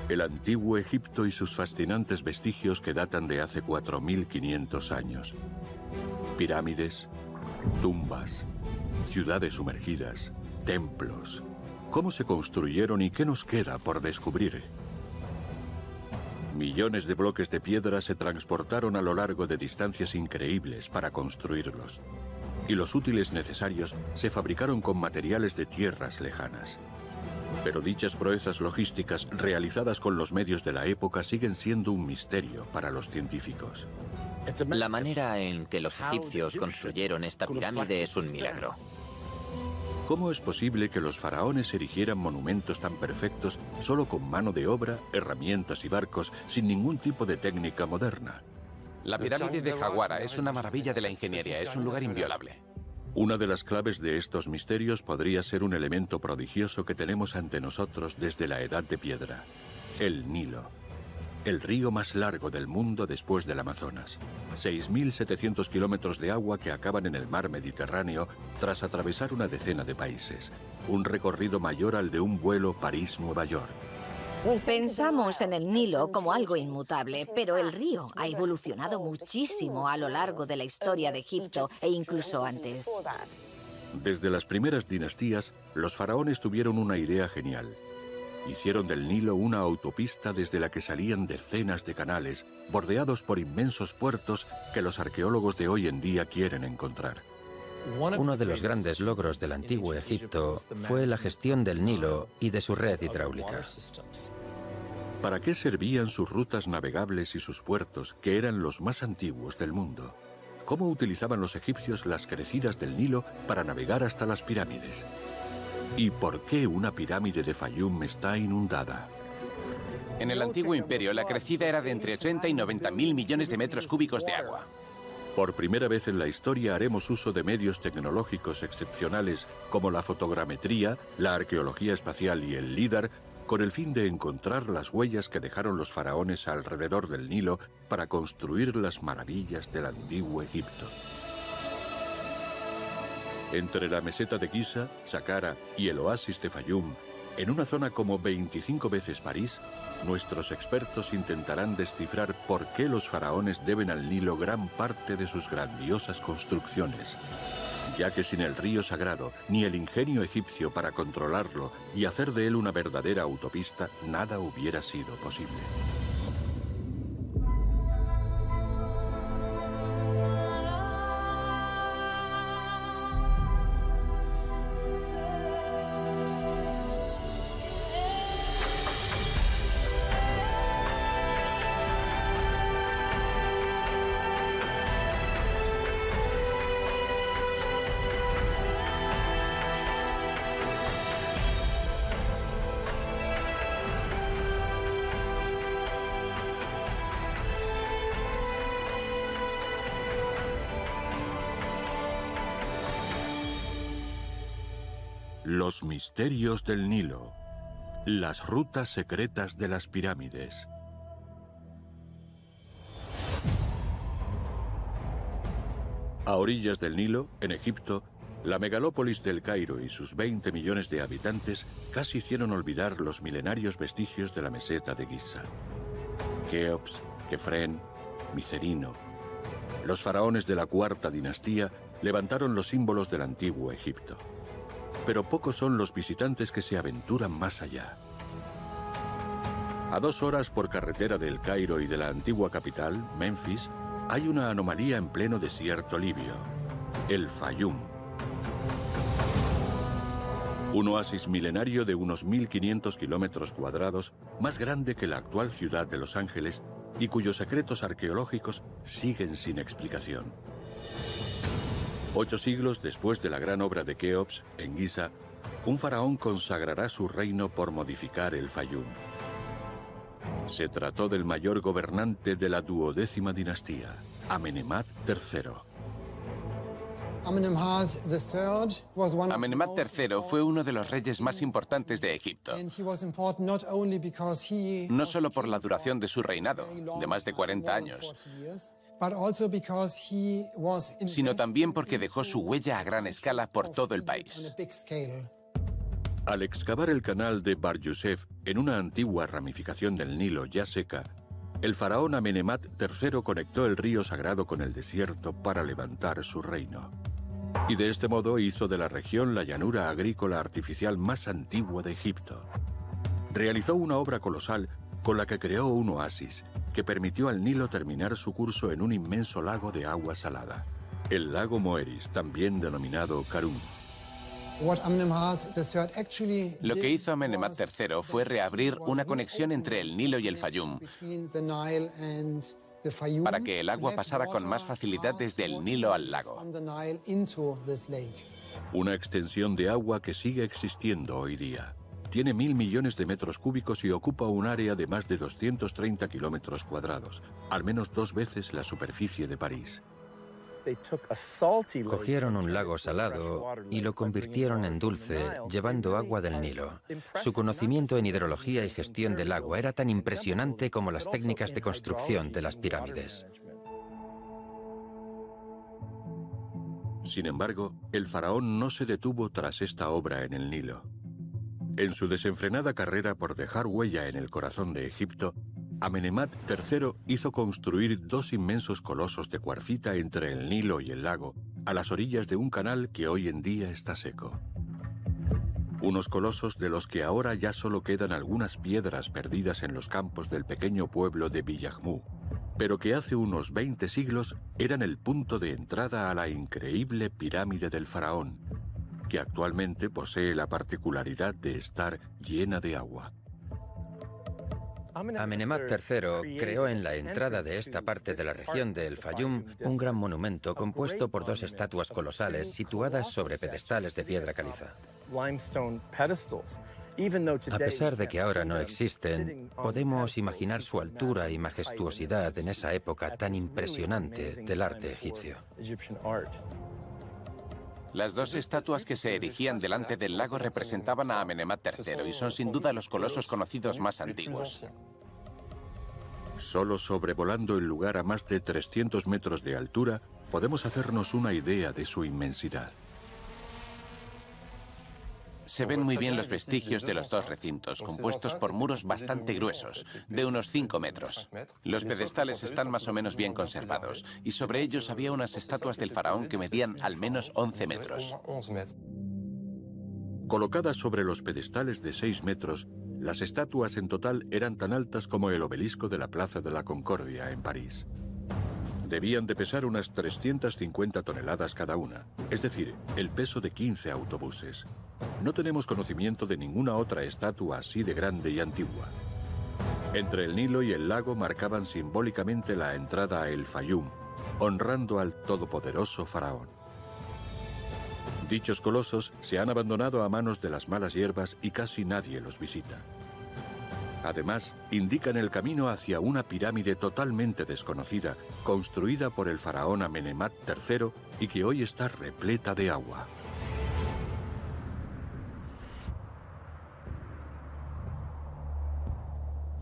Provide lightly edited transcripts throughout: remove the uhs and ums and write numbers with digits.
El antiguo Egipto y sus fascinantes vestigios que datan de hace 4500 años. Pirámides, tumbas, ciudades sumergidas, templos. ¿Cómo se construyeron y qué nos queda por descubrir? Millones de bloques de piedra se transportaron a lo largo de distancias increíbles para construirlos. Y los útiles necesarios se fabricaron con materiales de tierras lejanas. Pero dichas proezas logísticas realizadas con los medios de la época siguen siendo un misterio para los científicos. La manera en que los egipcios construyeron esta pirámide es un milagro. ¿Cómo es posible que los faraones erigieran monumentos tan perfectos solo con mano de obra, herramientas y barcos, sin ningún tipo de técnica moderna? La pirámide de Jaguara es una maravilla de la ingeniería, es un lugar inviolable. Una de las claves de estos misterios podría ser un elemento prodigioso que tenemos ante nosotros desde la Edad de Piedra: el Nilo. El río más largo del mundo después del Amazonas. 6.700 kilómetros de agua que acaban en el mar Mediterráneo tras atravesar una decena de países. Un recorrido mayor al de un vuelo París-Nueva York. Pensamos en el Nilo como algo inmutable, pero el río ha evolucionado muchísimo a lo largo de la historia de Egipto e incluso antes. Desde las primeras dinastías, los faraones tuvieron una idea genial. Hicieron del Nilo una autopista desde la que salían decenas de canales, bordeados por inmensos puertos que los arqueólogos de hoy en día quieren encontrar. Uno de los grandes logros del antiguo Egipto fue la gestión del Nilo y de su red hidráulica. ¿Para qué servían sus rutas navegables y sus puertos, que eran los más antiguos del mundo? ¿Cómo utilizaban los egipcios las crecidas del Nilo para navegar hasta las pirámides? ¿Y por qué una pirámide de Fayum está inundada? En el antiguo imperio, la crecida era de entre 80 y 90 mil millones de metros cúbicos de agua. Por primera vez en la historia haremos uso de medios tecnológicos excepcionales como la fotogrametría, la arqueología espacial y el LIDAR, con el fin de encontrar las huellas que dejaron los faraones alrededor del Nilo para construir las maravillas del antiguo Egipto. Entre la meseta de Giza, Saqqara y el oasis de Fayum, en una zona como 25 veces París, nuestros expertos intentarán descifrar por qué los faraones deben al Nilo gran parte de sus grandiosas construcciones, ya que sin el río sagrado ni el ingenio egipcio para controlarlo y hacer de él una verdadera autopista, nada hubiera sido posible. Los misterios del Nilo. Las rutas secretas de las pirámides. A orillas del Nilo, en Egipto, la megalópolis del Cairo y sus 20 millones de habitantes casi hicieron olvidar los milenarios vestigios de la meseta de Giza. Keops, Kefren, Micerino. Los faraones de la cuarta dinastía levantaron los símbolos del antiguo Egipto. Pero pocos son los visitantes que se aventuran más allá. A 2 horas por carretera del Cairo y de la antigua capital, Memphis, hay una anomalía en pleno desierto libio: el Fayum. Un oasis milenario de unos 1.500 kilómetros cuadrados, más grande que la actual ciudad de Los Ángeles, y cuyos secretos arqueológicos siguen sin explicación. 8 siglos después de la gran obra de Keops, en Giza, un faraón consagrará su reino por modificar el Fayum. Se trató del mayor gobernante de la 12ª dinastía, Amenemhat III. Amenemhat III fue uno de los reyes más importantes de Egipto. No solo por la duración de su reinado, de más de 40 años, sino también porque dejó su huella a gran escala por todo el país. Al excavar el canal de Bar Yusef en una antigua ramificación del Nilo ya seca, el faraón Amenemhat III conectó el río sagrado con el desierto para levantar su reino. Y de este modo hizo de la región la llanura agrícola artificial más antigua de Egipto. Realizó una obra colosal con la que creó un oasis que permitió al Nilo terminar su curso en un inmenso lago de agua salada, el lago Moeris, también denominado Karun. Lo que hizo Amenemhat III fue reabrir una conexión entre el Nilo y el Fayum para que el agua pasara con más facilidad desde el Nilo al lago. Una extensión de agua que sigue existiendo hoy día. Tiene 1.000 millones de metros cúbicos y ocupa un área de más de 230 kilómetros cuadrados, al menos 2 veces la superficie de París. Cogieron un lago salado y lo convirtieron en dulce, llevando agua del Nilo. Su conocimiento en hidrología y gestión del agua era tan impresionante como las técnicas de construcción de las pirámides. Sin embargo, el faraón no se detuvo tras esta obra en el Nilo. En su desenfrenada carrera por dejar huella en el corazón de Egipto, Amenemhat III hizo construir 2 inmensos colosos de cuarcita entre el Nilo y el lago, a las orillas de un canal que hoy en día está seco. Unos colosos de los que ahora ya solo quedan algunas piedras perdidas en los campos del pequeño pueblo de Villahmou, pero que hace unos 20 siglos eran el punto de entrada a la increíble pirámide del faraón, que actualmente posee la particularidad de estar llena de agua. Amenemhat III creó en la entrada de esta parte de la región de El Fayum un gran monumento compuesto por 2 estatuas colosales situadas sobre pedestales de piedra caliza. A pesar de que ahora no existen, podemos imaginar su altura y majestuosidad en esa época tan impresionante del arte egipcio. Las 2 estatuas que se erigían delante del lago representaban a Amenemhat III y son sin duda los colosos conocidos más antiguos. Solo sobrevolando el lugar a más de 300 metros de altura, podemos hacernos una idea de su inmensidad. Se ven muy bien los vestigios de los 2 recintos, compuestos por muros bastante gruesos, de unos 5 metros. Los pedestales están más o menos bien conservados, y sobre ellos había unas estatuas del faraón que medían al menos 11 metros. Colocadas sobre los pedestales de 6 metros, las estatuas en total eran tan altas como el obelisco de la Plaza de la Concordia en París. Debían de pesar unas 350 toneladas cada una, es decir, el peso de 15 autobuses. No tenemos conocimiento de ninguna otra estatua así de grande y antigua. Entre el Nilo y el lago marcaban simbólicamente la entrada a El Fayum, honrando al todopoderoso faraón. Dichos colosos se han abandonado a manos de las malas hierbas y casi nadie los visita. Además, indican el camino hacia una pirámide totalmente desconocida, construida por el faraón Amenemhat III y que hoy está repleta de agua.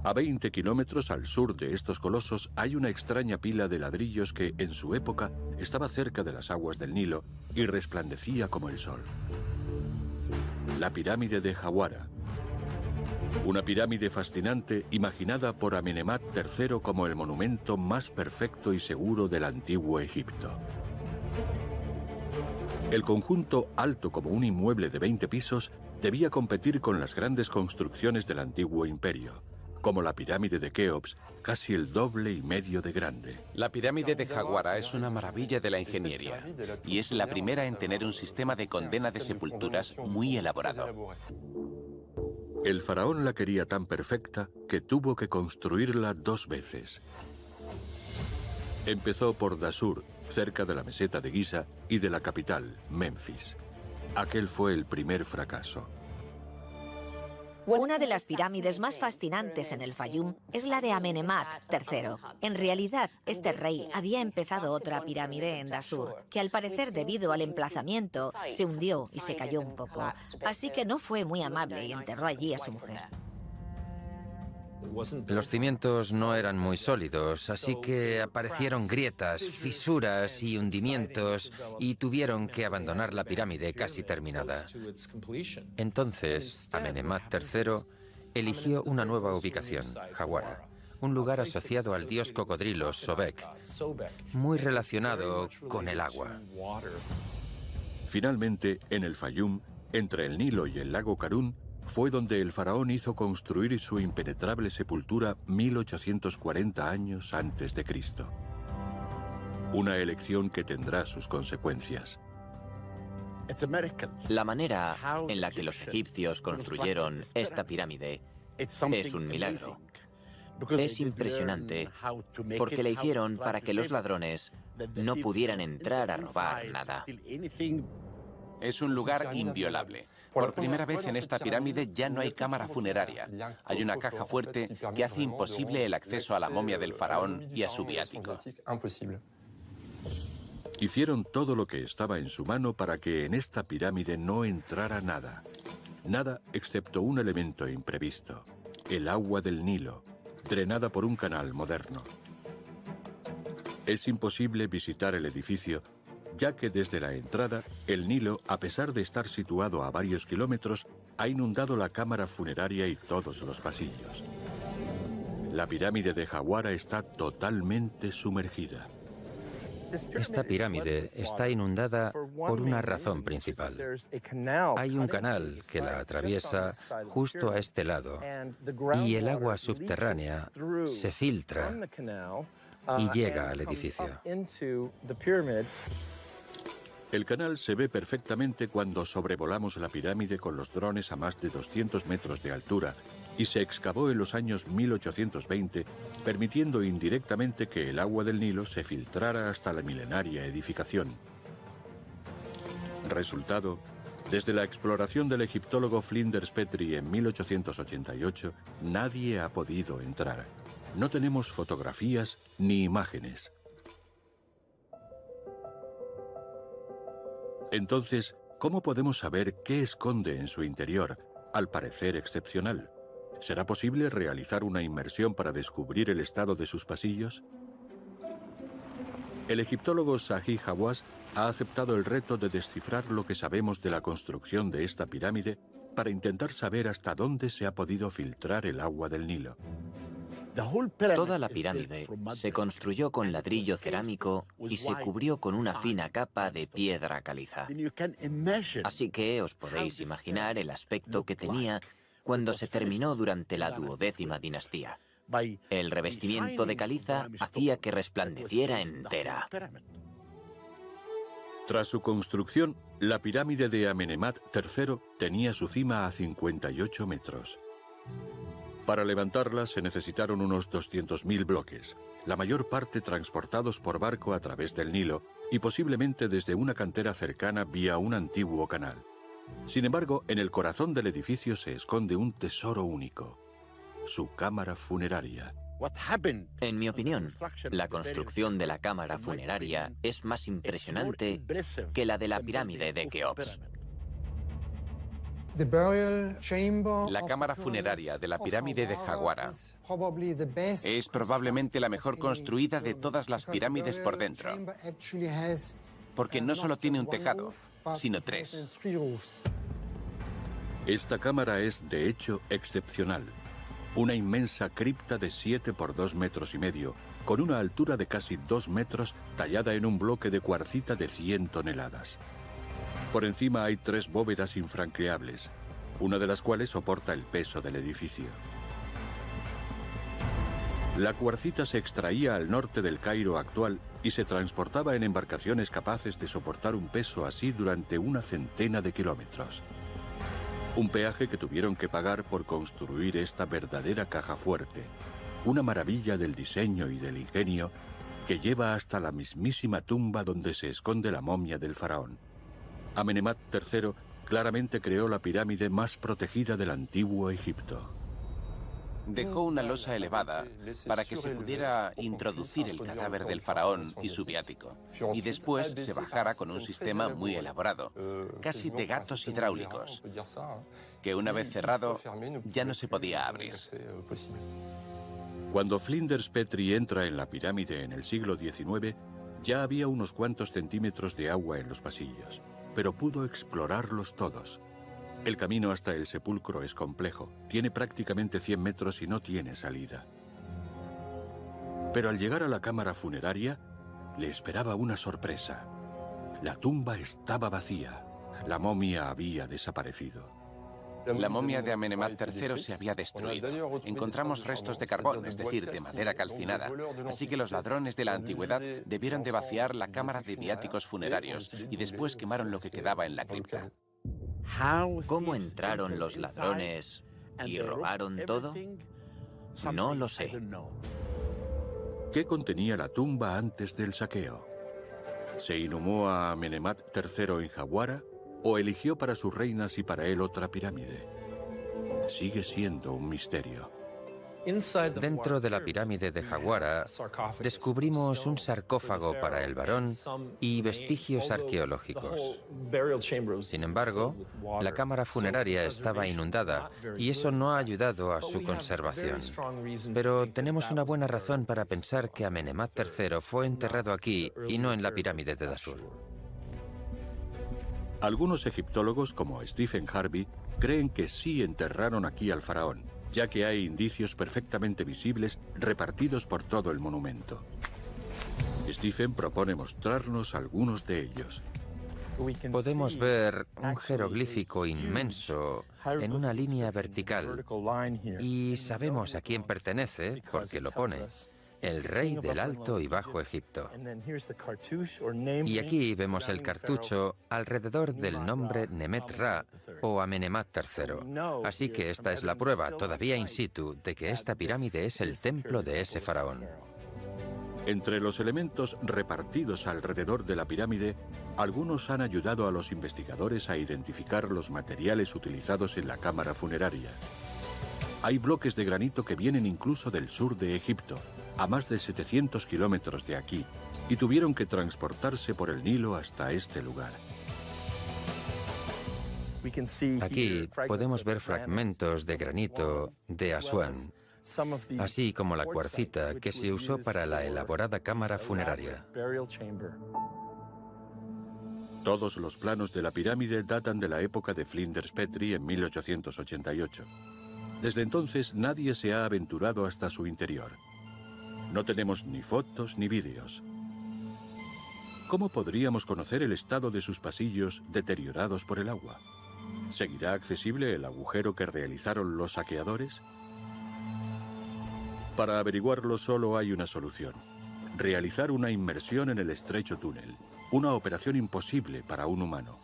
A 20 kilómetros al sur de estos colosos hay una extraña pila de ladrillos que, en su época, estaba cerca de las aguas del Nilo y resplandecía como el sol. La pirámide de Jawara. Una pirámide fascinante imaginada por Amenemhat III como el monumento más perfecto y seguro del antiguo Egipto. El conjunto, alto como un inmueble de 20 pisos, debía competir con las grandes construcciones del antiguo imperio, como la pirámide de Keops, casi el doble y medio de grande. La pirámide de Jawara es una maravilla de la ingeniería y es la primera en tener un sistema de condena de sepulturas muy elaborado. El faraón la quería tan perfecta que tuvo que construirla 2 veces. Empezó por Dasur, cerca de la meseta de Giza y de la capital, Memphis. Aquel fue el primer fracaso. Una de las pirámides más fascinantes en el Fayum es la de Amenemhat III. En realidad, este rey había empezado otra pirámide en Dasur, que al parecer debido al emplazamiento se hundió y se cayó un poco. Así que no fue muy amable y enterró allí a su mujer. Los cimientos no eran muy sólidos, así que aparecieron grietas, fisuras y hundimientos y tuvieron que abandonar la pirámide casi terminada. Entonces, Amenemhat III eligió una nueva ubicación, Hawara, un lugar asociado al dios cocodrilo Sobek, muy relacionado con el agua. Finalmente, en el Fayum, entre el Nilo y el lago Karún, fue donde el faraón hizo construir su impenetrable sepultura 1840 años antes de Cristo. Una elección que tendrá sus consecuencias. La manera en la que los egipcios construyeron esta pirámide es un milagro. Es impresionante porque la hicieron para que los ladrones no pudieran entrar a robar nada. Es un lugar inviolable. Por primera vez en esta pirámide ya no hay cámara funeraria. Hay una caja fuerte que hace imposible el acceso a la momia del faraón y a su viático. Hicieron todo lo que estaba en su mano para que en esta pirámide no entrara nada. Nada excepto un elemento imprevisto: el agua del Nilo, drenada por un canal moderno. Es imposible visitar el edificio, ya que desde la entrada, el Nilo, a pesar de estar situado a varios kilómetros, ha inundado la cámara funeraria y todos los pasillos. La pirámide de Hawara está totalmente sumergida. Esta pirámide está inundada por una razón principal. Hay un canal que la atraviesa justo a este lado y el agua subterránea se filtra y llega al edificio. El canal se ve perfectamente cuando sobrevolamos la pirámide con los drones a más de 200 metros de altura y se excavó en los años 1820, permitiendo indirectamente que el agua del Nilo se filtrara hasta la milenaria edificación. Resultado: desde la exploración del egiptólogo Flinders Petrie en 1888, nadie ha podido entrar. No tenemos fotografías ni imágenes. Entonces, ¿cómo podemos saber qué esconde en su interior, al parecer excepcional? ¿Será posible realizar una inmersión para descubrir el estado de sus pasillos? El egiptólogo Zahi Hawass ha aceptado el reto de descifrar lo que sabemos de la construcción de esta pirámide para intentar saber hasta dónde se ha podido filtrar el agua del Nilo. Toda la pirámide se construyó con ladrillo cerámico y se cubrió con una fina capa de piedra caliza. Así que os podéis imaginar el aspecto que tenía cuando se terminó durante la 12ª dinastía. El revestimiento de caliza hacía que resplandeciera entera. Tras su construcción, la pirámide de Amenemhat III tenía su cima a 58 metros. Para levantarla se necesitaron unos 200.000 bloques, la mayor parte transportados por barco a través del Nilo y posiblemente desde una cantera cercana vía un antiguo canal. Sin embargo, en el corazón del edificio se esconde un tesoro único: su cámara funeraria. En mi opinión, la construcción de la cámara funeraria es más impresionante que la de la pirámide de Keops. La cámara funeraria de la pirámide de Hawara es probablemente la mejor construida de todas las pirámides por dentro, porque no solo tiene un tejado, sino 3. Esta cámara es, de hecho, excepcional. Una inmensa cripta de 7 por 2 metros y medio, con una altura de casi 2 metros, tallada en un bloque de cuarcita de 100 toneladas. Por encima hay 3 bóvedas infranqueables, una de las cuales soporta el peso del edificio. La cuarcita se extraía al norte del Cairo actual y se transportaba en embarcaciones capaces de soportar un peso así durante una centena de kilómetros. Un peaje que tuvieron que pagar por construir esta verdadera caja fuerte, una maravilla del diseño y del ingenio que lleva hasta la mismísima tumba donde se esconde la momia del faraón. Amenemhat III claramente creó la pirámide más protegida del antiguo Egipto. Dejó una losa elevada para que se pudiera introducir el cadáver del faraón y su viático, y después se bajara con un sistema muy elaborado, casi de gatos hidráulicos, que una vez cerrado ya no se podía abrir. Cuando Flinders Petrie entra en la pirámide en el siglo XIX, ya había unos cuantos centímetros de agua en los pasillos, pero pudo explorarlos todos. El camino hasta el sepulcro es complejo, tiene prácticamente 100 metros y no tiene salida. Pero al llegar a la cámara funeraria, le esperaba una sorpresa. La tumba estaba vacía. La momia había desaparecido. La momia de Amenemhat III se había destruido. Encontramos restos de carbón, es decir, de madera calcinada. Así que los ladrones de la antigüedad debieron de vaciar la cámara de viáticos funerarios y después quemaron lo que quedaba en la cripta. ¿Cómo entraron los ladrones y robaron todo? No lo sé. ¿Qué contenía la tumba antes del saqueo? ¿Se inhumó a Amenemhat III en Jawara o eligió para sus reinas y para él otra pirámide? Sigue siendo un misterio. Dentro de la pirámide de Jawara descubrimos un sarcófago para el varón y vestigios arqueológicos. Sin embargo, la cámara funeraria estaba inundada y eso no ha ayudado a su conservación. Pero tenemos una buena razón para pensar que Amenemhat III fue enterrado aquí y no en la pirámide de Dashur. Algunos egiptólogos, como Stephen Harvey, creen que sí enterraron aquí al faraón, ya que hay indicios perfectamente visibles repartidos por todo el monumento. Stephen propone mostrarnos algunos de ellos. Podemos ver un jeroglífico inmenso en una línea vertical y sabemos a quién pertenece porque lo pone: el rey del Alto y Bajo Egipto. Y aquí vemos el cartucho alrededor del nombre Nemet Ra o Amenemhat III. Así que esta es la prueba, todavía in situ, de que esta pirámide es el templo de ese faraón. Entre los elementos repartidos alrededor de la pirámide, algunos han ayudado a los investigadores a identificar los materiales utilizados en la cámara funeraria. Hay bloques de granito que vienen incluso del sur de Egipto, a más de 700 kilómetros de aquí, y tuvieron que transportarse por el Nilo hasta este lugar. Aquí podemos ver fragmentos de granito de Asuán, así como la cuarcita que se usó para la elaborada cámara funeraria. Todos los planos de la pirámide datan de la época de Flinders Petrie en 1888. Desde entonces nadie se ha aventurado hasta su interior. No tenemos ni fotos ni vídeos. ¿Cómo podríamos conocer el estado de sus pasillos deteriorados por el agua? ¿Seguirá accesible el agujero que realizaron los saqueadores? Para averiguarlo solo hay una solución: realizar una inmersión en el estrecho túnel, una operación imposible para un humano.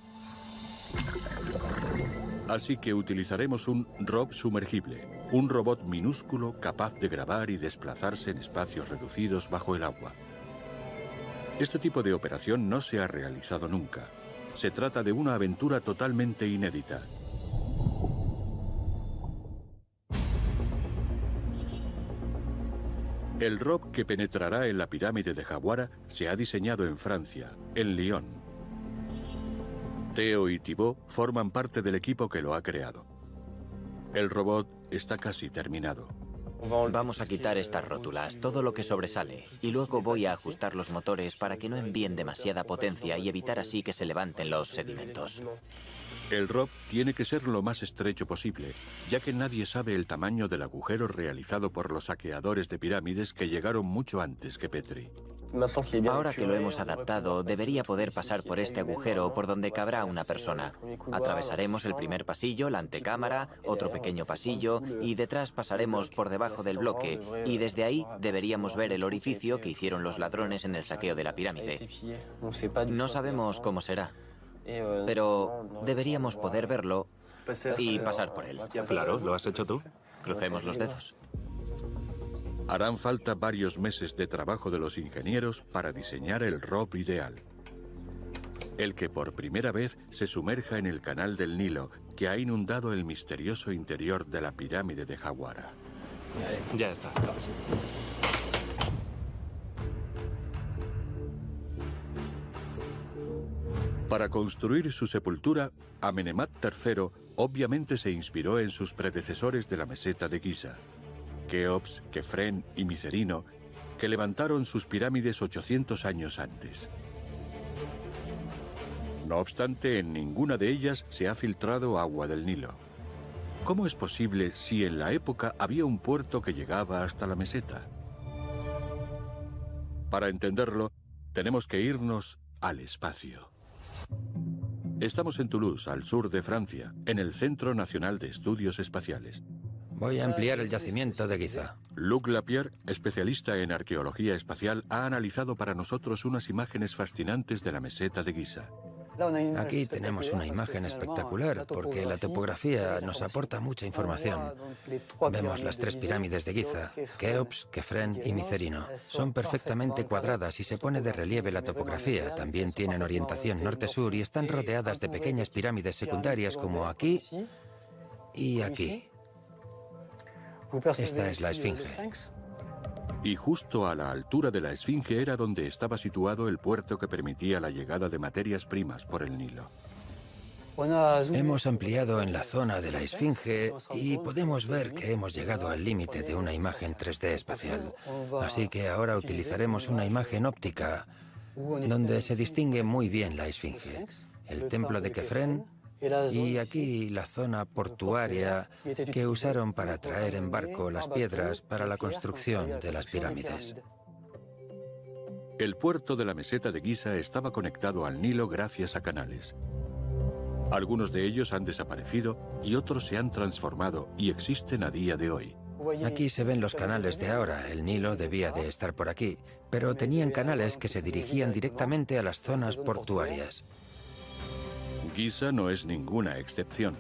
Así que utilizaremos un ROV sumergible, un robot minúsculo capaz de grabar y desplazarse en espacios reducidos bajo el agua. Este tipo de operación no se ha realizado nunca. Se trata de una aventura totalmente inédita. El ROV que penetrará en la pirámide de Jawara se ha diseñado en Francia, en Lyon. Theo y Thibaut forman parte del equipo que lo ha creado. El robot está casi terminado. Vamos a quitar estas rótulas, todo lo que sobresale, y luego voy a ajustar los motores para que no envíen demasiada potencia y evitar así que se levanten los sedimentos. El ROV tiene que ser lo más estrecho posible, ya que nadie sabe el tamaño del agujero realizado por los saqueadores de pirámides que llegaron mucho antes que Petrie. Ahora que lo hemos adaptado, debería poder pasar por este agujero por donde cabrá una persona. Atravesaremos el primer pasillo, la antecámara, otro pequeño pasillo, y detrás pasaremos por debajo del bloque, y desde ahí deberíamos ver el orificio que hicieron los ladrones en el saqueo de la pirámide. No sabemos cómo será, pero deberíamos poder verlo y pasar por él. Claro, ¿lo has hecho tú? Crucemos los dedos. Harán falta varios meses de trabajo de los ingenieros para diseñar el ROV ideal. El que por primera vez se sumerja en el canal del Nilo, que ha inundado el misterioso interior de la pirámide de Jawara. Ya está. Para construir su sepultura, Amenemhat III obviamente se inspiró en sus predecesores de la meseta de Giza. Keops, Kefren y Micerino, que levantaron sus pirámides 800 años antes. No obstante, en ninguna de ellas se ha filtrado agua del Nilo. ¿Cómo es posible si en la época había un puerto que llegaba hasta la meseta? Para entenderlo, tenemos que irnos al espacio. Estamos en Toulouse, al sur de Francia, en el Centro Nacional de Estudios Espaciales. Voy a ampliar el yacimiento de Giza. Luc Lapierre, especialista en arqueología espacial, ha analizado para nosotros unas imágenes fascinantes de la meseta de Giza. Aquí tenemos una imagen espectacular porque la topografía nos aporta mucha información. Vemos las 3 pirámides de Giza, Keops, Kefren y Micerino. Son perfectamente cuadradas y se pone de relieve la topografía. También tienen orientación norte-sur y están rodeadas de pequeñas pirámides secundarias como aquí y aquí. Esta es la Esfinge. Y justo a la altura de la Esfinge era donde estaba situado el puerto que permitía la llegada de materias primas por el Nilo. Hemos ampliado en la zona de la Esfinge y podemos ver que hemos llegado al límite de una imagen 3D espacial. Así que ahora utilizaremos una imagen óptica donde se distingue muy bien la Esfinge, el templo de Kefren y aquí la zona portuaria que usaron para traer en barco las piedras para la construcción de las pirámides. El puerto de la meseta de Giza estaba conectado al Nilo gracias a canales. Algunos de ellos han desaparecido y otros se han transformado y existen a día de hoy. Aquí se ven los canales de ahora. El Nilo debía de estar por aquí, pero tenían canales que se dirigían directamente a las zonas portuarias. Giza no es ninguna excepción.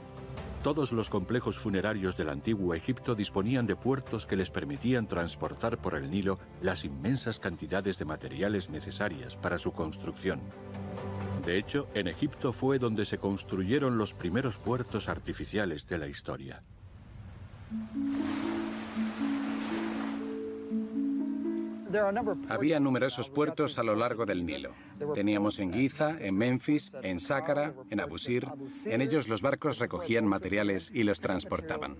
Todos los complejos funerarios del antiguo Egipto disponían de puertos que les permitían transportar por el Nilo las inmensas cantidades de materiales necesarias para su construcción. De hecho, en Egipto fue donde se construyeron los primeros puertos artificiales de la historia. Había numerosos puertos a lo largo del Nilo. Teníamos en Giza, en Memphis, en Sácara, en Abusir. En ellos los barcos recogían materiales y los transportaban.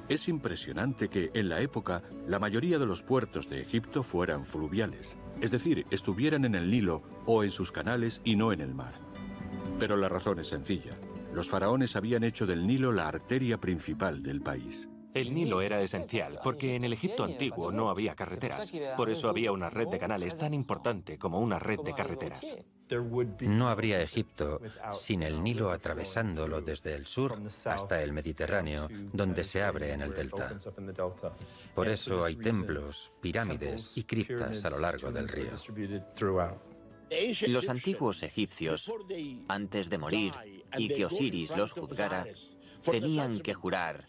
Es impresionante que, en la época, la mayoría de los puertos de Egipto fueran fluviales, es decir, estuvieran en el Nilo o en sus canales y no en el mar. Pero la razón es sencilla. Los faraones habían hecho del Nilo la arteria principal del país. El Nilo era esencial porque en el Egipto antiguo no había carreteras. Por eso había una red de canales tan importante como una red de carreteras. No habría Egipto sin el Nilo atravesándolo desde el sur hasta el Mediterráneo, donde se abre en el delta. Por eso hay templos, pirámides y criptas a lo largo del río. Los antiguos egipcios, antes de morir y que Osiris los juzgara, tenían que jurar: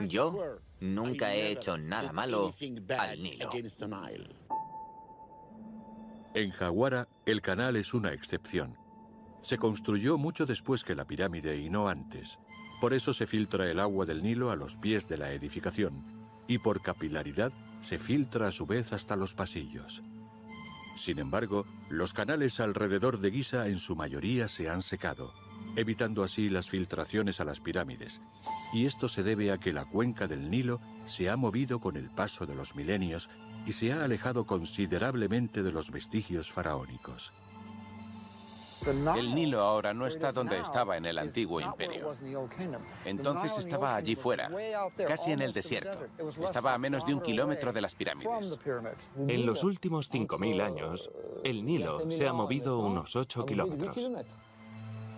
yo nunca he hecho nada malo al Nilo. En Jawara, el canal es una excepción. Se construyó mucho después que la pirámide y no antes. Por eso se filtra el agua del Nilo a los pies de la edificación y por capilaridad se filtra a su vez hasta los pasillos. Sin embargo, los canales alrededor de Giza en su mayoría se han secado, evitando así las filtraciones a las pirámides. Y esto se debe a que la cuenca del Nilo se ha movido con el paso de los milenios y se ha alejado considerablemente de los vestigios faraónicos. El Nilo ahora no está donde estaba en el antiguo imperio. Entonces estaba allí fuera, casi en el desierto. Estaba a menos de 1 kilómetro de las pirámides. En los últimos 5.000 años, el Nilo se ha movido unos 8 kilómetros.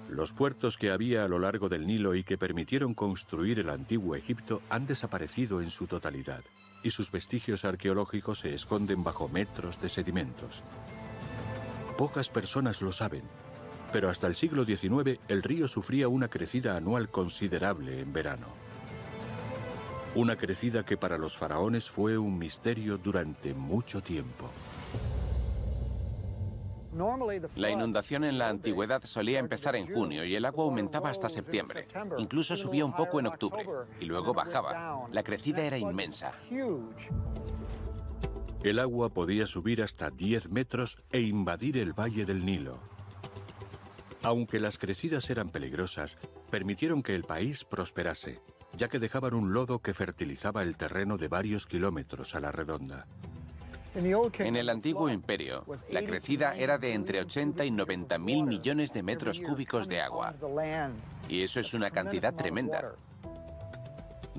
Los puertos que había a lo largo del Nilo y que permitieron construir el antiguo Egipto han desaparecido en su totalidad, y sus vestigios arqueológicos se esconden bajo metros de sedimentos. Pocas personas lo saben, pero hasta el siglo XIX el río sufría una crecida anual considerable en verano. Una crecida que para los faraones fue un misterio durante mucho tiempo. La inundación en la antigüedad solía empezar en junio y el agua aumentaba hasta septiembre. Incluso subía un poco en octubre y luego bajaba. La crecida era inmensa. El agua podía subir hasta 10 metros e invadir el valle del Nilo. Aunque las crecidas eran peligrosas, permitieron que el país prosperase, ya que dejaban un lodo que fertilizaba el terreno de varios kilómetros a la redonda. En el antiguo imperio, la crecida era de entre 80 y 90 mil millones de metros cúbicos de agua. Y eso es una cantidad tremenda.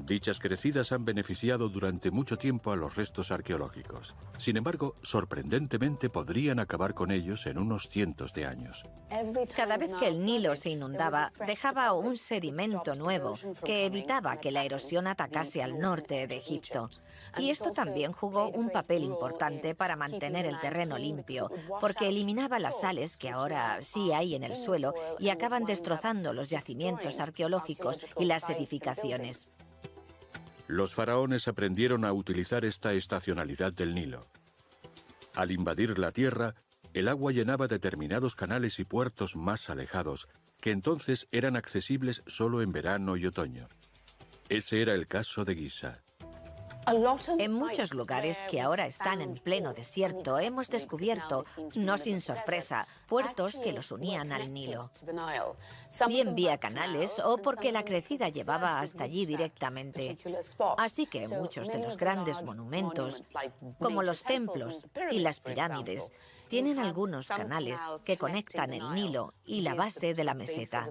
Dichas crecidas han beneficiado durante mucho tiempo a los restos arqueológicos. Sin embargo, sorprendentemente podrían acabar con ellos en unos cientos de años. Cada vez que el Nilo se inundaba, dejaba un sedimento nuevo que evitaba que la erosión atacase al norte de Egipto. Y esto también jugó un papel importante para mantener el terreno limpio, porque eliminaba las sales que ahora sí hay en el suelo y acaban destrozando los yacimientos arqueológicos y las edificaciones. Los faraones aprendieron a utilizar esta estacionalidad del Nilo. Al invadir la tierra, el agua llenaba determinados canales y puertos más alejados, que entonces eran accesibles solo en verano y otoño. Ese era el caso de Giza. En muchos lugares que ahora están en pleno desierto, hemos descubierto, no sin sorpresa, puertos que los unían al Nilo. Bien vía canales o porque la crecida llevaba hasta allí directamente. Así que muchos de los grandes monumentos, como los templos y las pirámides, tienen algunos canales que conectan el Nilo y la base de la meseta.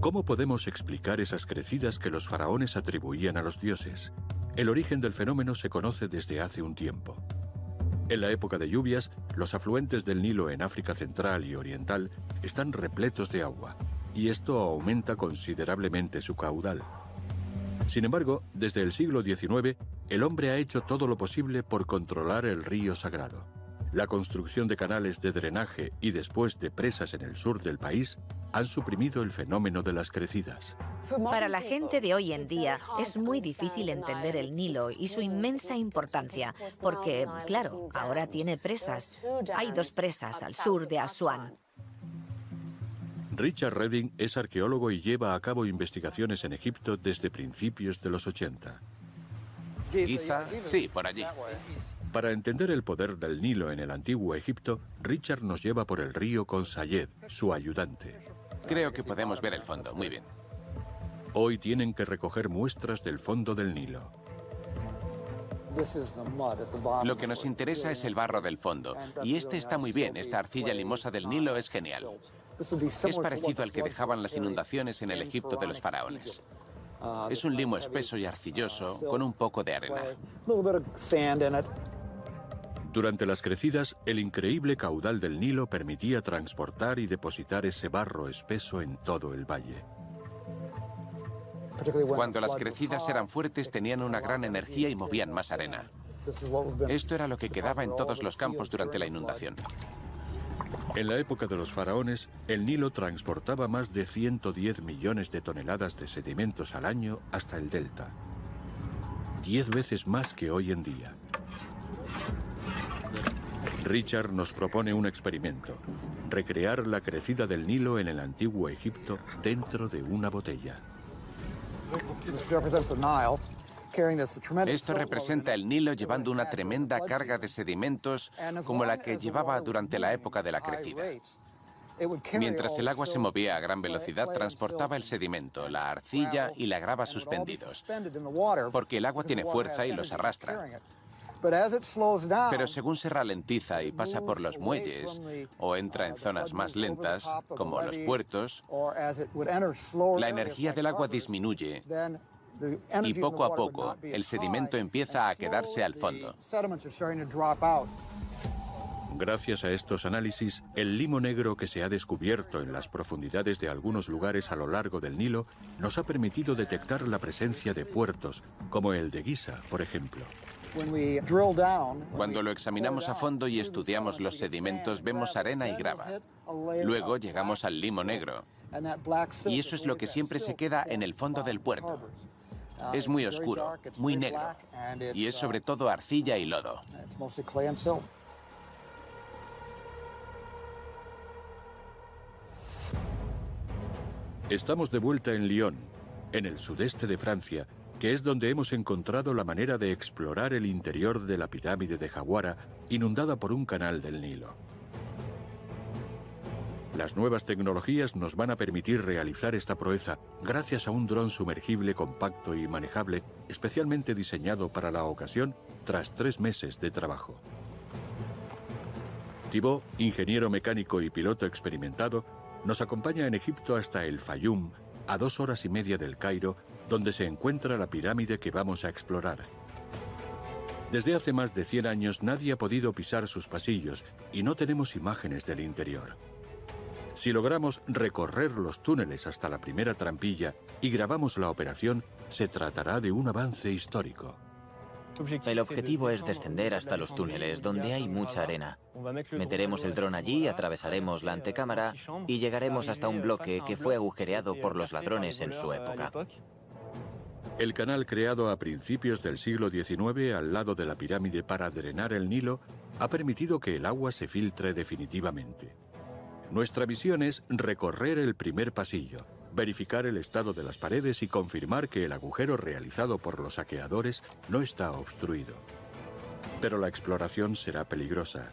¿Cómo podemos explicar esas crecidas que los faraones atribuían a los dioses? El origen del fenómeno se conoce desde hace un tiempo. En la época de lluvias, los afluentes del Nilo en África Central y Oriental están repletos de agua, y esto aumenta considerablemente su caudal. Sin embargo, desde el siglo XIX, el hombre ha hecho todo lo posible por controlar el río sagrado. La construcción de canales de drenaje y después de presas en el sur del país han suprimido el fenómeno de las crecidas. Para la gente de hoy en día es muy difícil entender el Nilo y su inmensa importancia, porque, claro, ahora tiene presas. Hay 2 presas al sur de Asuán. Richard Redding es arqueólogo y lleva a cabo investigaciones en Egipto desde principios de los 80. Giza, sí, por allí. Para entender el poder del Nilo en el antiguo Egipto, Richard nos lleva por el río con Sayed, su ayudante. Creo que podemos ver el fondo, muy bien. Hoy tienen que recoger muestras del fondo del Nilo. Lo que nos interesa es el barro del fondo, y este está muy bien, esta arcilla limosa del Nilo es genial. Es parecido al que dejaban las inundaciones en el Egipto de los faraones. Es un limo espeso y arcilloso con un poco de arena. Durante las crecidas, el increíble caudal del Nilo permitía transportar y depositar ese barro espeso en todo el valle. Cuando las crecidas eran fuertes, tenían una gran energía y movían más arena. Esto era lo que quedaba en todos los campos durante la inundación. En la época de los faraones, el Nilo transportaba más de 110 millones de toneladas de sedimentos al año hasta el delta. 10 veces más que hoy en día. Richard nos propone un experimento: recrear la crecida del Nilo en el antiguo Egipto dentro de una botella. Esto representa el Nilo llevando una tremenda carga de sedimentos como la que llevaba durante la época de la crecida. Mientras el agua se movía a gran velocidad, transportaba el sedimento, la arcilla y la grava suspendidos, porque el agua tiene fuerza y los arrastra. Pero según se ralentiza y pasa por los muelles o entra en zonas más lentas, como los puertos, la energía del agua disminuye y poco a poco el sedimento empieza a quedarse al fondo. Gracias a estos análisis, el limo negro que se ha descubierto en las profundidades de algunos lugares a lo largo del Nilo nos ha permitido detectar la presencia de puertos, como el de Giza, por ejemplo. Cuando lo examinamos a fondo y estudiamos los sedimentos, vemos arena y grava. Luego llegamos al limo negro. Y eso es lo que siempre se queda en el fondo del puerto. Es muy oscuro, muy negro. Y es sobre todo arcilla y lodo. Estamos de vuelta en Lyon, en el sudeste de Francia, que es donde hemos encontrado la manera de explorar el interior de la pirámide de Jawara, inundada por un canal del Nilo. Las nuevas tecnologías nos van a permitir realizar esta proeza gracias a un dron sumergible compacto y manejable, especialmente diseñado para la ocasión tras 3 meses de trabajo. Thibaut, ingeniero mecánico y piloto experimentado, nos acompaña en Egipto hasta el Fayum, a 2 horas y media del Cairo, donde se encuentra la pirámide que vamos a explorar. Desde hace más de 100 años nadie ha podido pisar sus pasillos y no tenemos imágenes del interior. Si logramos recorrer los túneles hasta la primera trampilla y grabamos la operación, se tratará de un avance histórico. El objetivo es descender hasta los túneles, donde hay mucha arena. Meteremos el dron allí, atravesaremos la antecámara y llegaremos hasta un bloque que fue agujereado por los ladrones en su época. El canal creado a principios del siglo XIX al lado de la pirámide para drenar el Nilo ha permitido que el agua se filtre definitivamente. Nuestra misión es recorrer el primer pasillo, verificar el estado de las paredes y confirmar que el agujero realizado por los saqueadores no está obstruido. Pero la exploración será peligrosa.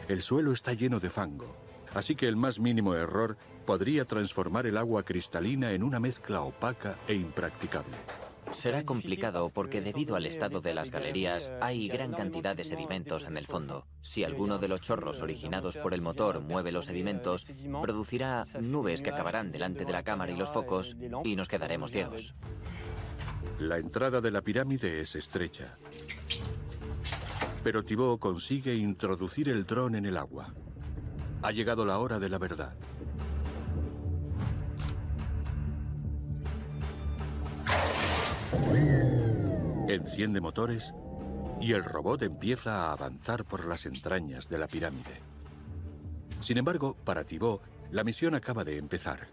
El suelo está lleno de fango, así que el más mínimo error podría transformar el agua cristalina en una mezcla opaca e impracticable. Será complicado porque debido al estado de las galerías hay gran cantidad de sedimentos en el fondo. Si alguno de los chorros originados por el motor mueve los sedimentos, producirá nubes que acabarán delante de la cámara y los focos y nos quedaremos ciegos. La entrada de la pirámide es estrecha, pero Thibaut consigue introducir el dron en el agua. Ha llegado la hora de la verdad. Enciende motores y el robot empieza a avanzar por las entrañas de la pirámide. Sin embargo, para Thibaut, la misión acaba de empezar.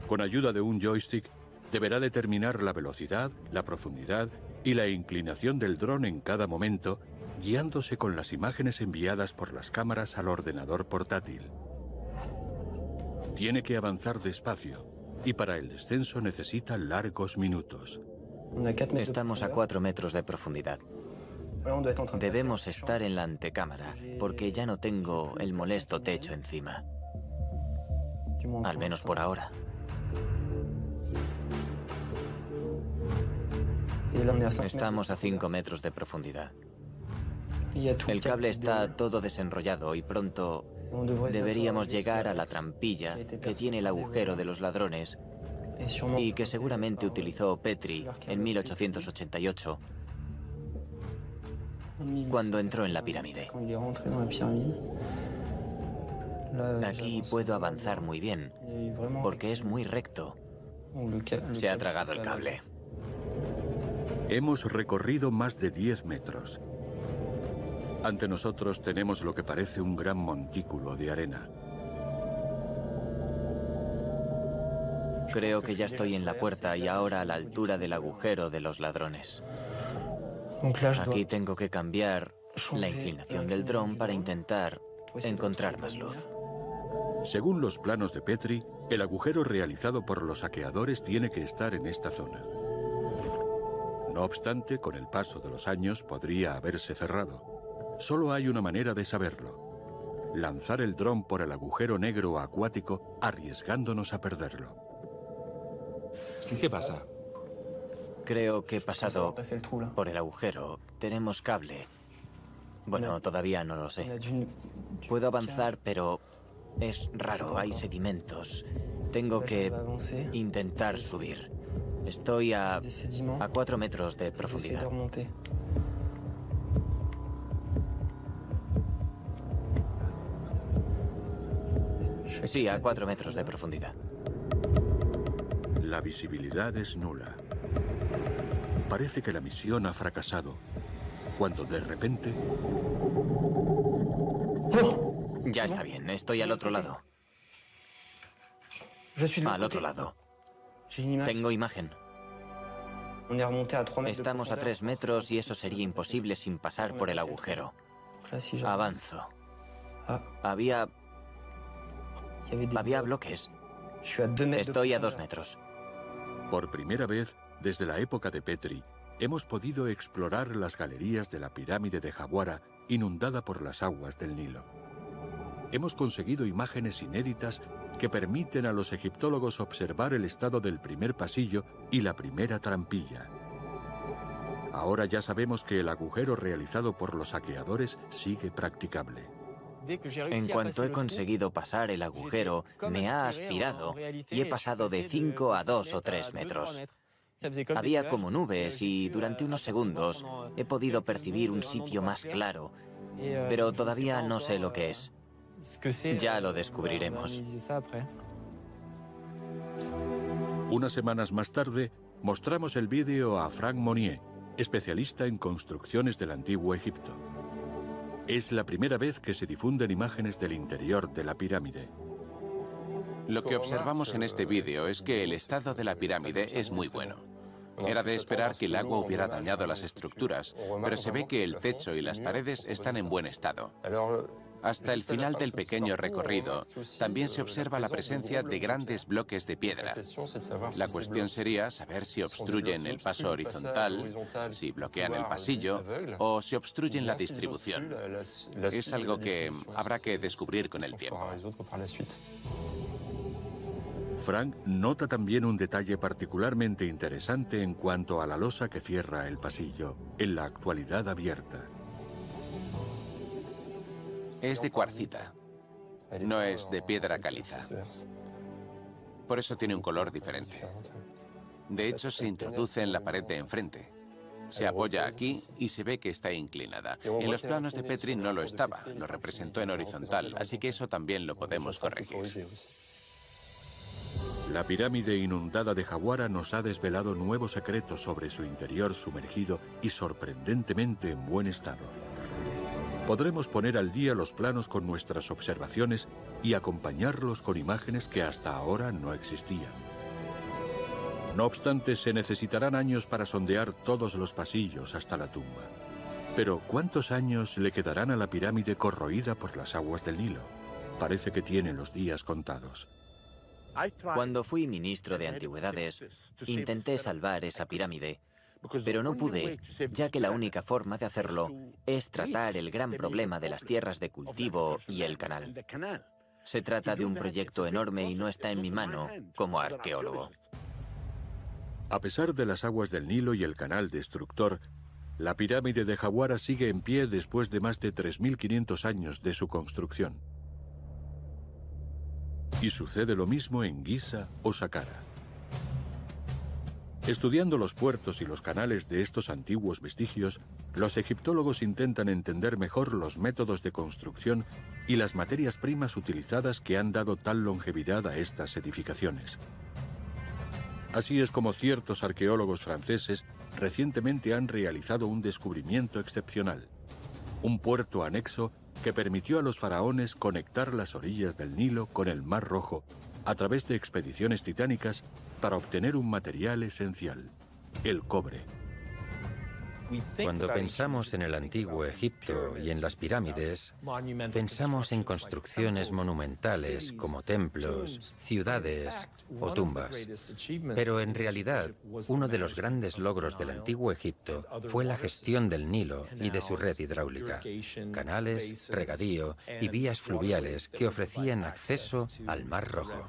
Con ayuda de un joystick, deberá determinar la velocidad, la profundidad y la inclinación del dron en cada momento, guiándose con las imágenes enviadas por las cámaras al ordenador portátil. Tiene que avanzar despacio y para el descenso necesita largos minutos. Estamos a 4 metros de profundidad. Debemos estar en la antecámara, porque ya no tengo el molesto techo encima. Al menos por ahora. Estamos a 5 metros de profundidad. El cable está todo desenrollado y pronto deberíamos llegar a la trampilla que tiene el agujero de los ladrones y que seguramente utilizó Petrie en 1888 cuando entró en la pirámide. Aquí puedo avanzar muy bien porque es muy recto. Se ha tragado el cable. Hemos recorrido más de 10 metros. Ante nosotros tenemos lo que parece un gran montículo de arena. Creo que ya estoy en la puerta y ahora a la altura del agujero de los ladrones. Aquí tengo que cambiar la inclinación del dron para intentar encontrar más luz. Según los planos de Petrie, el agujero realizado por los saqueadores tiene que estar en esta zona. No obstante, con el paso de los años podría haberse cerrado. Solo hay una manera de saberlo: lanzar el dron por el agujero negro acuático, arriesgándonos a perderlo. ¿Qué pasa? Creo que he pasado por el agujero. Tenemos cable. Bueno, todavía no lo sé. Puedo avanzar, pero es raro. Hay sedimentos. Tengo que intentar subir. Estoy a 4 metros de profundidad. Sí, a 4 metros de profundidad. La visibilidad es nula. Parece que la misión ha fracasado, cuando de repente... Ya está bien, estoy al otro lado. Al otro lado. Tengo imagen. Estamos a 3 metros y eso sería imposible sin pasar por el agujero. Avanzo. Había bloques. Estoy a 2 metros. Por primera vez, desde la época de Petrie, hemos podido explorar las galerías de la pirámide de Jawara, inundada por las aguas del Nilo. hemos conseguido imágenes inéditas que permiten a los egiptólogos observar el estado del primer pasillo y la primera trampilla. Ahora ya sabemos que el agujero realizado por los saqueadores sigue practicable. En cuanto he conseguido pasar el agujero, me ha aspirado y he pasado de 5 a 2 o 3 metros. Había como nubes y durante unos segundos he podido percibir un sitio más claro, pero todavía no sé lo que es. Ya lo descubriremos. Unas semanas más tarde, mostramos el vídeo a Frank Monnier, especialista en construcciones del Antiguo Egipto. Es la primera vez que se difunden imágenes del interior de la pirámide. Lo que observamos en este vídeo es que el estado de la pirámide es muy bueno. Era de esperar que el agua hubiera dañado las estructuras, pero se ve que el techo y las paredes están en buen estado. Hasta el final del pequeño recorrido, también se observa la presencia de grandes bloques de piedra. La cuestión sería saber si obstruyen el paso horizontal, si bloquean el pasillo o si obstruyen la distribución. Es algo que habrá que descubrir con el tiempo. Frank nota también un detalle particularmente interesante en cuanto a la losa que cierra el pasillo, en la actualidad abierta. Es de cuarcita, no es de piedra caliza. Por eso tiene un color diferente. De hecho, se introduce en la pared de enfrente. Se apoya aquí y se ve que está inclinada. En los planos de Petrie no lo estaba, lo representó en horizontal, así que eso también lo podemos corregir. La pirámide inundada de Jawara nos ha desvelado nuevos secretos sobre su interior sumergido y sorprendentemente en buen estado. Podremos poner al día los planos con nuestras observaciones y acompañarlos con imágenes que hasta ahora no existían. No obstante, se necesitarán años para sondear todos los pasillos hasta la tumba. Pero, ¿cuántos años le quedarán a la pirámide corroída por las aguas del Nilo? Parece que tiene los días contados. Cuando fui ministro de Antigüedades, intenté salvar esa pirámide, pero no pude, ya que la única forma de hacerlo es tratar el gran problema de las tierras de cultivo y el canal. Se trata de un proyecto enorme y no está en mi mano como arqueólogo. A pesar de las aguas del Nilo y el canal destructor, la pirámide de Jawara sigue en pie después de más de 3.500 años de su construcción. Y sucede lo mismo en Giza o Saqqara. Estudiando los puertos y los canales de estos antiguos vestigios, los egiptólogos intentan entender mejor los métodos de construcción y las materias primas utilizadas que han dado tal longevidad a estas edificaciones. Así es como ciertos arqueólogos franceses recientemente han realizado un descubrimiento excepcional: un puerto anexo que permitió a los faraones conectar las orillas del Nilo con el Mar Rojo a través de expediciones titánicas para obtener un material esencial, el cobre. Cuando pensamos en el antiguo Egipto y en las pirámides, pensamos en construcciones monumentales como templos, ciudades o tumbas. Pero en realidad, uno de los grandes logros del antiguo Egipto fue la gestión del Nilo y de su red hidráulica, canales, regadío y vías fluviales que ofrecían acceso al Mar Rojo.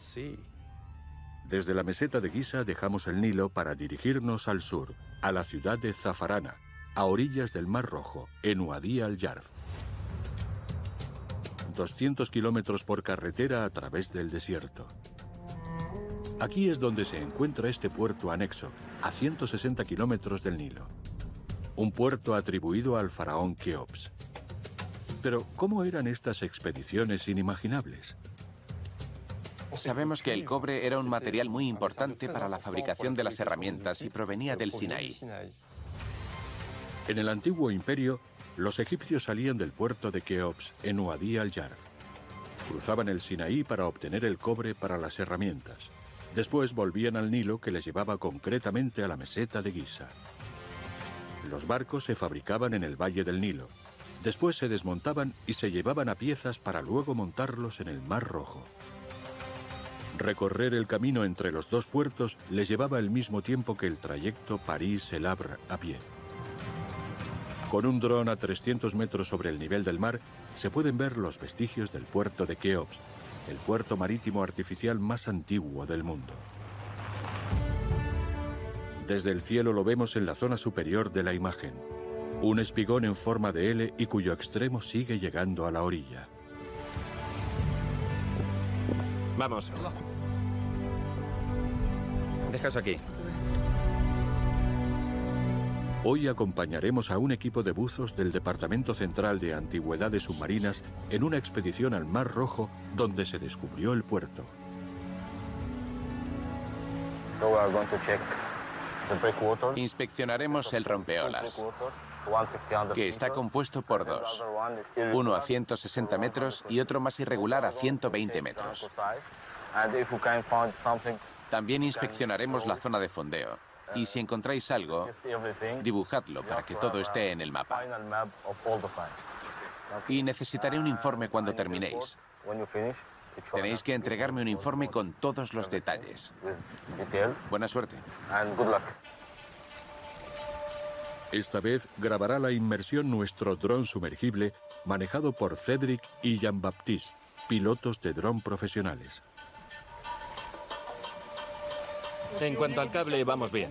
Desde la meseta de Giza dejamos el Nilo para dirigirnos al sur, a la ciudad de Zafarana, a orillas del Mar Rojo, en Wadi al-Yarf. 200 kilómetros por carretera a través del desierto. Aquí es donde se encuentra este puerto anexo, a 160 kilómetros del Nilo. Un puerto atribuido al faraón Keops. Pero, ¿cómo eran estas expediciones inimaginables? Sabemos que el cobre era un material muy importante para la fabricación de las herramientas y provenía del Sinaí. En el antiguo imperio, los egipcios salían del puerto de Keops, en Wadi al-Yarf. Cruzaban el Sinaí para obtener el cobre para las herramientas. Después volvían al Nilo, que les llevaba concretamente a la meseta de Giza. Los barcos se fabricaban en el valle del Nilo. Después se desmontaban y se llevaban a piezas para luego montarlos en el Mar Rojo. Recorrer el camino entre los dos puertos les llevaba el mismo tiempo que el trayecto París-El Havre a pie. Con un dron a 300 metros sobre el nivel del mar, se pueden ver los vestigios del puerto de Keops, el puerto marítimo artificial más antiguo del mundo. Desde el cielo lo vemos en la zona superior de la imagen. Un espigón en forma de L y cuyo extremo sigue llegando a la orilla. Vamos. Deja eso aquí. Hoy acompañaremos a un equipo de buzos del Departamento Central de Antigüedades Submarinas en una expedición al Mar Rojo donde se descubrió el puerto. Inspeccionaremos el rompeolas, que está compuesto por dos, uno a 160 metros y otro más irregular a 120 metros. También inspeccionaremos la zona de fondeo y si encontráis algo, dibujadlo para que todo esté en el mapa. Y necesitaré un informe cuando terminéis. Tenéis que entregarme un informe con todos los detalles. Buena suerte. Esta vez grabará la inmersión nuestro dron sumergible manejado por Cedric y Jean-Baptiste, pilotos de dron profesionales. En cuanto al cable, vamos bien.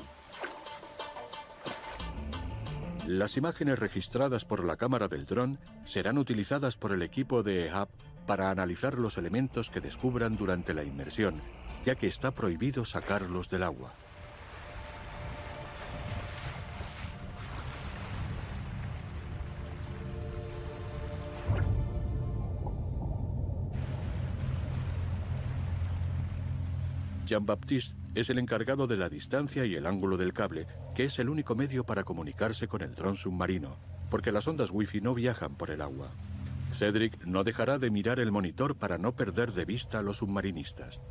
Las imágenes registradas por la cámara del dron serán utilizadas por el equipo de EHAB para analizar los elementos que descubran durante la inmersión, ya que está prohibido sacarlos del agua. Jean-Baptiste es el encargado de la distancia y el ángulo del cable, que es el único medio para comunicarse con el dron submarino, porque las ondas wifi no viajan por el agua. Cedric no dejará de mirar el monitor para no perder de vista a los submarinistas.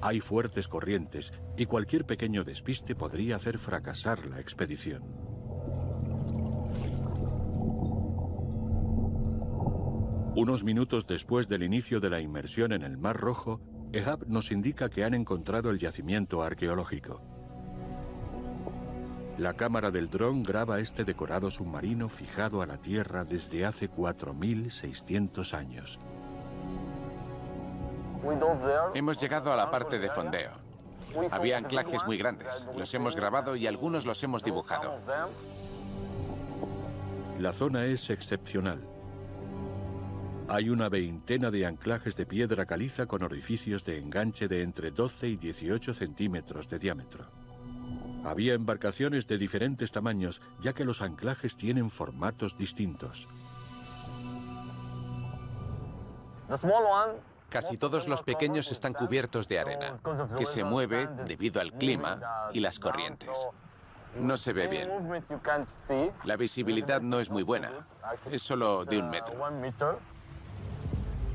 Hay fuertes corrientes y cualquier pequeño despiste podría hacer fracasar la expedición. Unos minutos después del inicio de la inmersión en el Mar Rojo, EHAB nos indica que han encontrado el yacimiento arqueológico. La cámara del dron graba este decorado submarino fijado a la Tierra desde hace 4.600 años. Hemos llegado a la parte de fondeo. Había anclajes muy grandes. Los hemos grabado y algunos los hemos dibujado. La zona es excepcional. Hay una veintena de anclajes de piedra caliza con orificios de enganche de entre 12 y 18 centímetros de diámetro. Había embarcaciones de diferentes tamaños, ya que los anclajes tienen formatos distintos. Casi todos los pequeños están cubiertos de arena, que se mueve debido al clima y las corrientes. No se ve bien. La visibilidad no es muy buena. Es solo de 1 metro.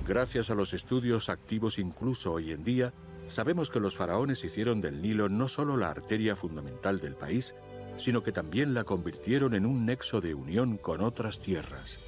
Gracias a los estudios activos incluso hoy en día, sabemos que los faraones hicieron del Nilo no solo la arteria fundamental del país, sino que también la convirtieron en un nexo de unión con otras tierras.